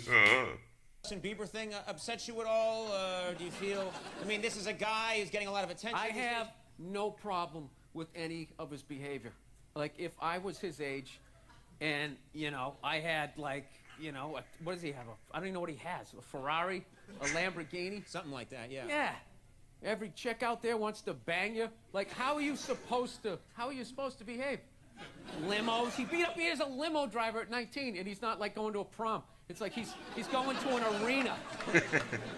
Justin Bieber thing upsets you at all? Do you feel... I mean, this is a guy who's getting a lot of attention. I have no problem with any of his behavior. Like, if I was his age and, you know, I had, like, you know, what does he have? I don't even know what he has. A Ferrari? A Lamborghini? Something like that, yeah. Yeah. Every chick out there wants to bang you. Like, how are you supposed to behave? Limos. He is a limo driver at 19, and he's not, like, going to a prom. It's like he's going to an arena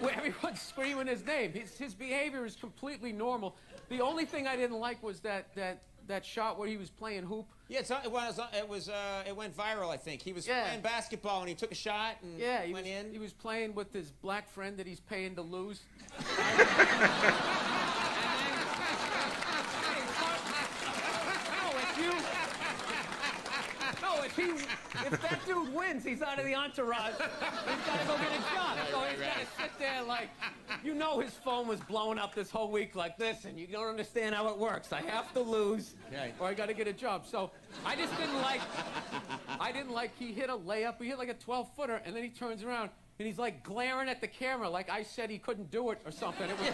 where everyone's screaming his name. His behavior is completely normal. The only thing I didn't like was that shot where he was playing hoop. Yeah, it went viral, I think. He was playing basketball, and he took a shot and went in. He was playing with his black friend that he's paying to lose. If that dude wins, he's out of the entourage. He's got to go get a job. So he's got to sit there like, you know, his phone was blowing up this whole week like this, and you don't understand how it works. I have to lose, or I got to get a job. So I just didn't like, he hit a layup. He hit like a 12-footer, and then he turns around, and he's like glaring at the camera like I said he couldn't do it or something. It was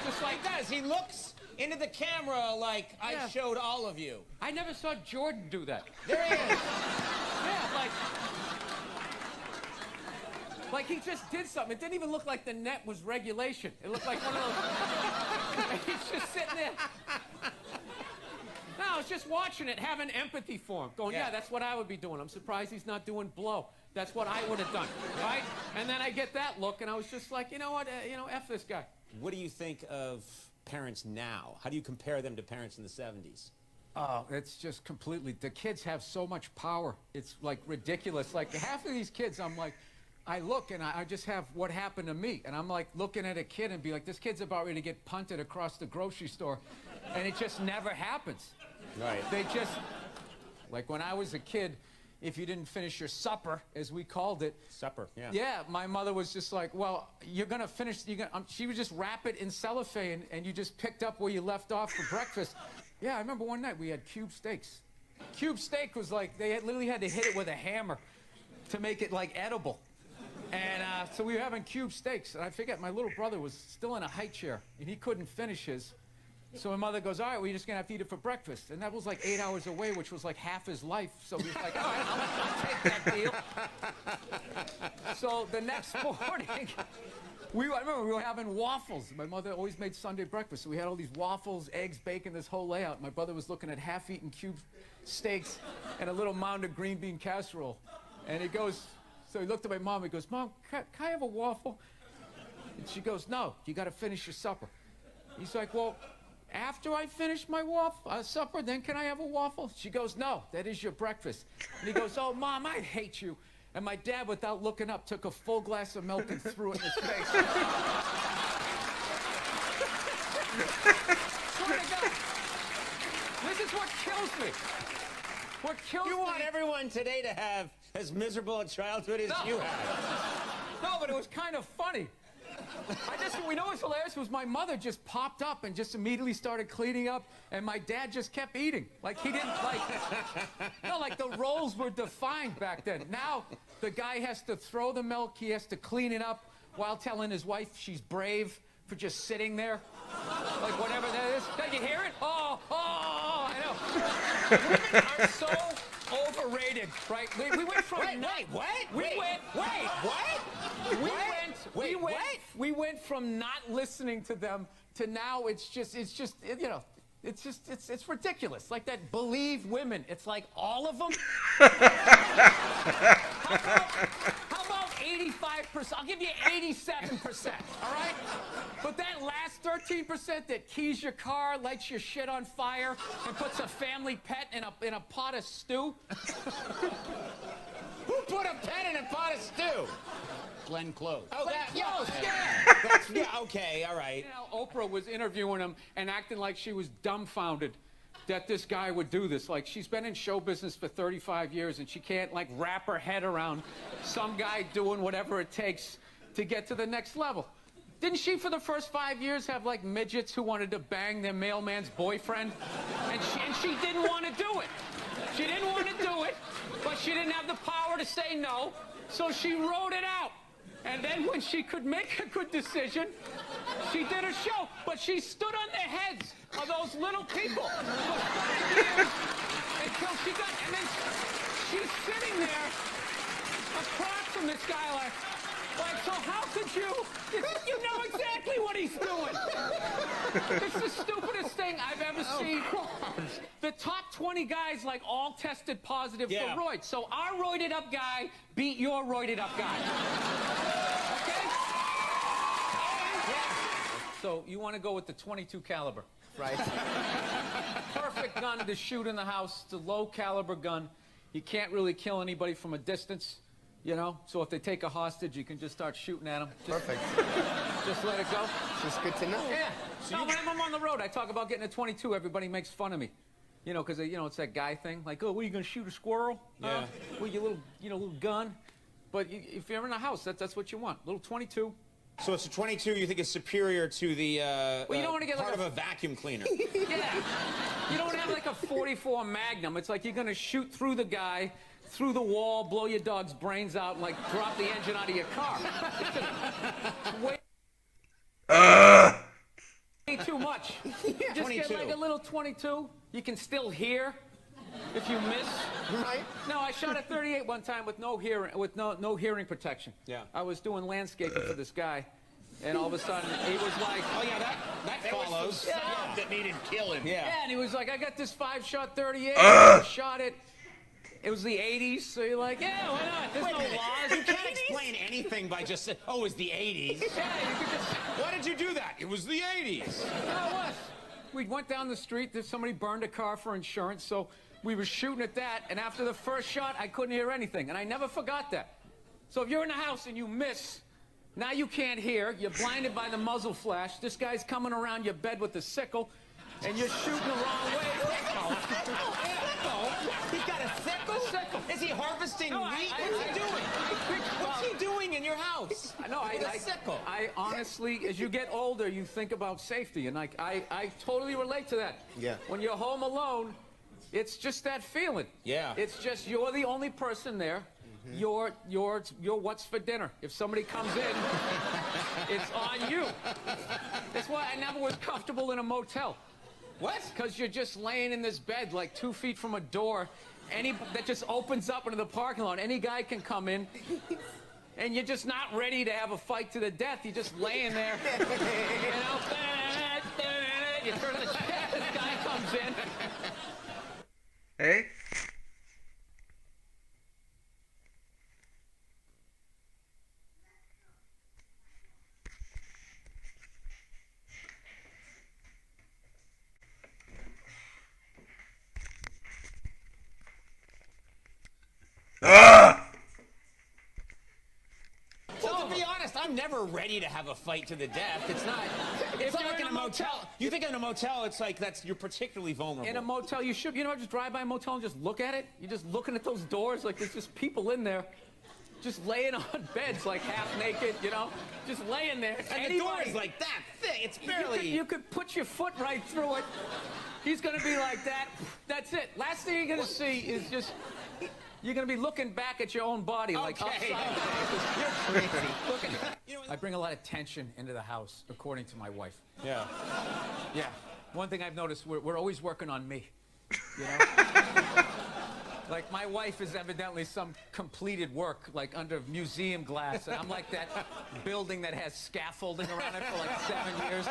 just like that. He looks into the camera like I showed all of you. I never saw Jordan do that. There he is. Yeah, like he just did something. It didn't even look like the net was regulation. It looked like one of those. He's just sitting there. No, I was just watching it, having empathy for him, going, yeah, that's what I would be doing. I'm surprised he's not doing blow. That's what I would have done, right? And then I get that look, and I was just like, you know what, F this guy. What do you think of parents now? How do you compare them to parents in the 70s? Oh, it's just completely, the kids have so much power. It's like ridiculous. Like half of these kids, I'm like, I look and I just have what happened to me. And I'm like looking at a kid and be like, this kid's about ready to get punted across the grocery store. And it just never happens. Right. They just, like when I was a kid, if you didn't finish your supper, as we called it. Supper, yeah. Yeah, my mother was just like, well, you're going to finish, she would just wrap it in cellophane and you just picked up where you left off for breakfast. Yeah, I remember one night we had cube steaks. Cube steak was like, literally had to hit it with a hammer to make it like edible. And so we were having cube steaks, and I forget, my little brother was still in a high chair, and he couldn't finish his. So my mother goes, all right, well, you're just going to have to eat it for breakfast. And that was like 8 hours away, which was like half his life. So he was like, all right, I'll take that deal. So the next morning, I remember we were having waffles. My mother always made Sunday breakfast. So we had all these waffles, eggs, bacon, this whole layout. My brother was looking at half-eaten cube steaks and a little mound of green bean casserole. And he goes, so he looked at my mom. He goes, Mom, can I have a waffle? And she goes, no, you got to finish your supper. He's like, well, after I finish my supper, then can I have a waffle? She goes, no, that is your breakfast. And he goes, oh, Mom, I hate you. And my dad, without looking up, took a full glass of milk and threw it in his face. Swear to God. This is what kills me. What kills me. You want everyone today to have as miserable a childhood as you had. No, but it was kind of funny. We know what's hilarious was my mother just popped up and just immediately started cleaning up, and my dad just kept eating. Like he didn't like the roles were defined back then. Now the guy has to throw the milk, he has to clean it up while telling his wife she's brave for just sitting there. Like whatever that is. Did you hear it? Oh, I know. Women are so overrated, right? We went from We went from not listening to them to now it's ridiculous. Like that Believe women. It's like all of them. How about 85%? I'll give you 87%, all right? But that last 13% that keys your car, lights your shit on fire, and puts a family pet in a pot of stew. Who put a pet in a pot of stew? Glenn Close. Oh, that, Yeah, okay, all right. You know, Oprah was interviewing him and acting like she was dumbfounded that this guy would do this. Like, she's been in show business for 35 years, and she can't, like, wrap her head around some guy doing whatever it takes to get to the next level. Didn't she, for the first 5 years, have, like, midgets who wanted to bang their mailman's boyfriend? And she didn't want to do it. She didn't want to do it, but she didn't have the power to say no. So she wrote it out. And then when she could make a good decision, she did a show. But she stood on the heads of those little people for 5 years until she got, and then she's sitting there across from this guy like, so how could you know exactly what he's doing. It's the stupidest thing I've ever seen. The top 20 guys like all tested positive for roids. So our roided up guy beat your roided up guy. Okay? So you want to go with the 22 caliber. Right. Perfect gun to shoot in the house. It's a low caliber gun. You can't really kill anybody from a distance. You know, so if they take a hostage, you can just start shooting at them. Perfect. Just let it go. It's just good to know. Yeah. So when I'm on the road, I talk about getting a 22. Everybody makes fun of me. You know, because, you know, it's that guy thing. Like, oh, what, are you going to shoot a squirrel? Yeah. With your little, little gun? But if you're in a house, that's what you want. Little 22. So it's a 22 you think is superior to the well, you don't want to get part like of a vacuum cleaner. Yeah. You don't have like a 44 Magnum. It's like you're going to shoot through the guy, through the wall, blow your dog's brains out, and, like, drop the engine out of your car. It's way too much. Just 22. get like a little 22. You can still hear if you miss. Right. No, I shot a 38 one time with no hearing, no hearing protection. Yeah. I was doing landscaping for this guy, and all of a sudden he was like, Oh yeah, that follows. Sound that needed killing. Yeah. yeah, and he was like, I got this 5-shot 38. I shot it. It was the 80s, so you're like, yeah, why not? There's Wait a no minute. laws. You can't explain anything by just saying, oh, it was the 80s. Yeah, you could just... Why did you do that? It was the 80s. No, it was. We went down the street. Somebody burned a car for insurance, so we were shooting at that. And after the first shot, I couldn't hear anything, and I never forgot that. So if you're in the house and you miss, now you can't hear. You're blinded by the muzzle flash. This guy's coming around your bed with a sickle, and you're shooting the wrong way. He's got a sickle? Is he harvesting wheat? What's he doing? What's he doing in your house? No, With a sickle. I honestly, as you get older, you think about safety, and I totally relate to that. Yeah. When you're home alone, it's just that feeling. Yeah. It's just you're the only person there. You're what's for dinner. If somebody comes in, it's on you. That's why I never was comfortable in a motel. What? Because you're just laying in this bed like 2 feet from a door that just opens up into the parking lot. Any guy can come in, and you're just not ready to have a fight to the death. You're just laying there. You know, you turn the chest, this guy comes in. Hey? Well, to be honest, I'm never ready to have a fight to the death. It's not. It's If not you're like in in a motel. You think in a motel, it's like you're particularly vulnerable. In a motel, you know, just drive by a motel and just look at it. You're just looking at those doors like there's just people in there, just laying on beds like half naked, you know, just laying there. And the door is like that thick. It's barely. You could put your foot right through it. He's gonna be like that. That's it. Last thing you're gonna see is just. You're gonna be looking back at your own body like Okay. upside down. You're crazy. Looking. I bring a lot of tension into the house, according to my wife. Yeah. Yeah. One thing I've noticed, we're always working on me. You know? Like, my wife is evidently some completed work, like under museum glass. And I'm like that building that has scaffolding around it for like 7 years.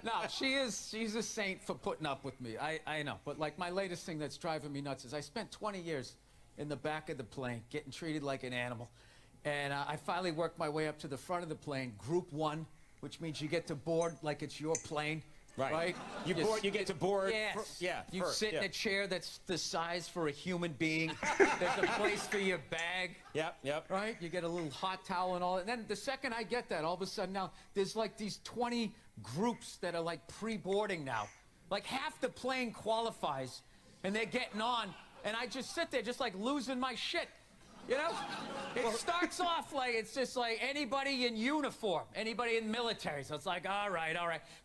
No, she's a saint for putting up with me. I know. But like, my latest thing that's driving me nuts is I spent 20 years in the back of the plane getting treated like an animal. And I finally worked my way up to the front of the plane, Group 1, which means you get to board like it's your plane. Right? You get to board. Yes. You sit in a chair that's the size for a human being. There's a place for your bag. Yep. Right? You get a little hot towel and all that. And then the second I get that, all of a sudden now, there's like these 20 groups that are like pre-boarding now. Like half the plane qualifies, and they're getting on, and I just sit there just like losing my shit. You know? It starts off like, it's just like anybody in uniform, anybody in military. So it's like, all right.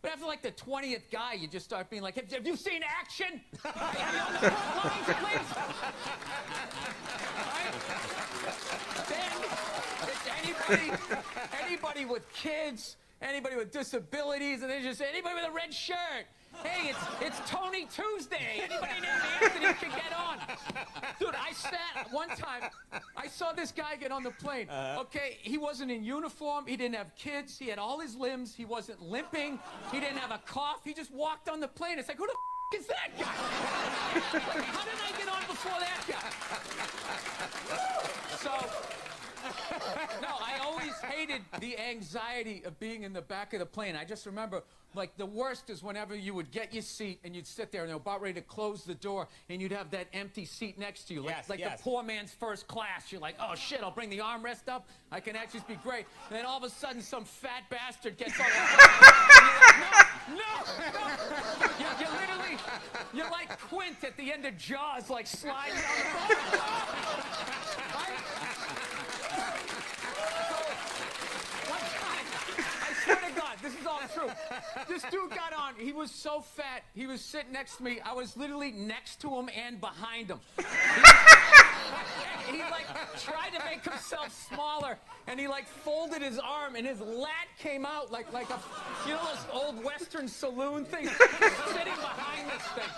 But after like the 20th guy, you just start being like, have you seen action? Are you on the front lines, please? Then it's anybody with kids, anybody with disabilities, and then just anybody with a red shirt. Hey, it's Tony Tuesday. Anybody named Anthony can get on. Dude, one time, I saw this guy get on the plane. Okay, he wasn't in uniform. He didn't have kids. He had all his limbs. He wasn't limping. He didn't have a cough. He just walked on the plane. It's like, who the is that guy? How did I get on before that guy? So... No, I always hated the anxiety of being in the back of the plane. I just remember, like, the worst is whenever you would get your seat and you'd sit there and they're about ready to close the door and you'd have that empty seat next to you. Like, the poor man's first class. You're like, oh, shit, I'll bring the armrest up. I can actually be great. And then all of a sudden, some fat bastard gets on the phone. No! You're literally, you're like Quint at the end of Jaws, like, sliding on the phone. This is all true. This dude got on. He was so fat. He was sitting next to me. I was literally next to him and behind him. He like tried to make himself smaller, and he like folded his arm, and his lat came out like a, you know those old Western saloon things? Sitting behind this thing.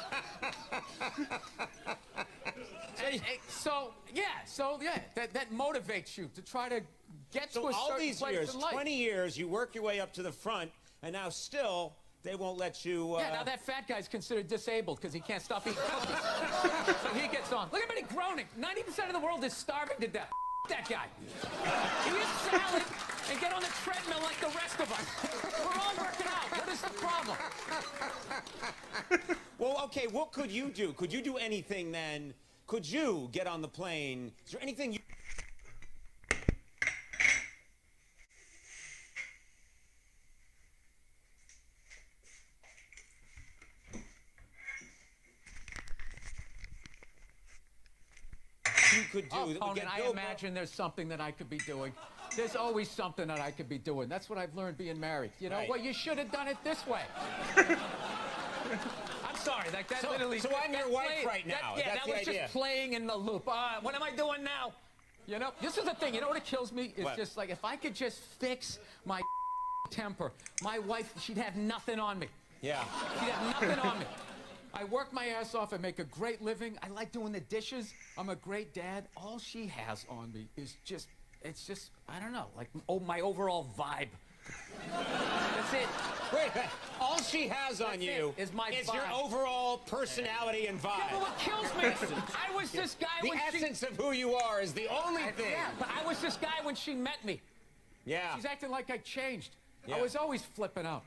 So yeah, that motivates you to try to get to a all certain these place years, in life. 20 years, you work your way up to the front, and now still they won't let you. Yeah, now that fat guy's considered disabled because he can't stop eating cookies. So he gets on. Look at everybody groaning. 90% of the world is starving to death. That guy. Eat salad and get on the treadmill like the rest of us. We're all working out. What is the problem? Well, okay, what could you do? Could you do anything then? Could you get on the plane? Is there anything you... could do Oh, that would Conan, get I Bill imagine there's something that I could be doing. There's always something that I could be doing. That's what I've learned being married. You know, Right. well, you should have done it this way. I'm sorry, like that literally. So I'm your wife right now. Yeah, That's that the was idea. just playing in the loop. What am I doing now? You know, this is the thing. You know what kills me? It's What? just like if I could just fix my temper, my wife, she'd have nothing on me. Yeah. She'd have nothing on me. I work my ass off. I make a great living. I like doing the dishes. I'm a great dad. All she has on me is just, it's just, I don't know, like my overall vibe. That's it. Wait a minute. All she has on you is my your vibe. overall personality and vibe. Yeah, but what kills me, I was this guy The when essence of who you are is the only thing. Yeah, but I was this guy when she met me. Yeah. She's acting like I changed. Yeah. I was always flipping out.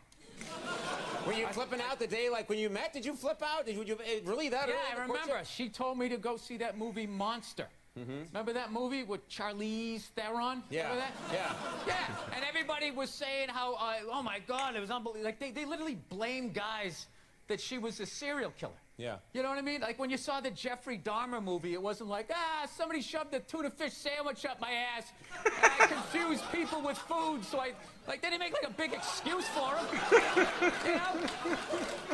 Were you flipping out the day like when you met? Did you flip out? Would you really that Yeah, early I in the remember. courtship? She told me to go see that movie Monster. Remember that movie with Charlize Theron? Yeah. Remember that? Yeah. Yeah. And everybody was saying how, oh my God, it was unbelievable. Like they literally blamed guys that she was a serial killer. Yeah. You know what I mean? Like when you saw the Jeffrey Dahmer movie, it wasn't like, somebody shoved a tuna fish sandwich up my ass, and I confused people with food, so they didn't make like a big excuse for him. You know?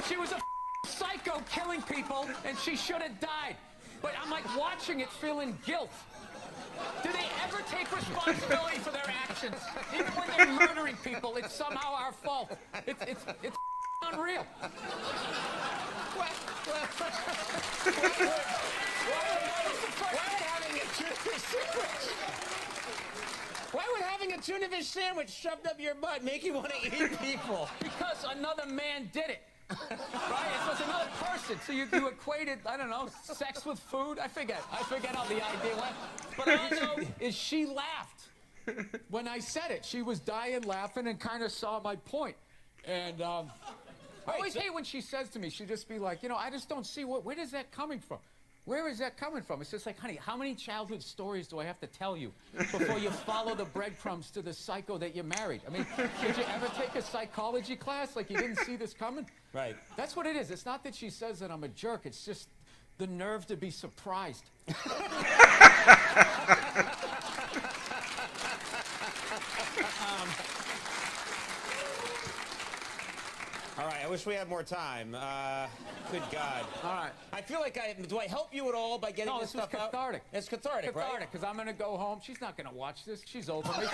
She was a psycho killing people, and she should have died. But I'm like watching it feeling guilt. Do they ever take responsibility for their actions? Even when they're murdering people, it's somehow our fault. It's unreal. Why would having a tuna fish sandwich shoved up your butt make you want to eat people? Because another man did it. Right? It was another person. So you equated, I don't know, sex with food? I forget how the idea went. But all I know is she laughed when I said it. She was dying laughing and kind of saw my point. And I always hate when she says to me, she'd just be like, you know, I just don't see where is that coming from? Where is that coming from? It's just like, honey, how many childhood stories do I have to tell you before you follow the breadcrumbs to the psycho that you married? I mean, did you ever take a psychology class like you didn't see this coming? Right. That's what it is. It's not that she says that I'm a jerk. It's just the nerve to be surprised. All right, I wish we had more time. Good God. All right. I feel like do I help you at all by getting No, this this was stuff out? cathartic. It's cathartic, right? Cathartic, because I'm going to go home. She's not going to watch this. She's over me.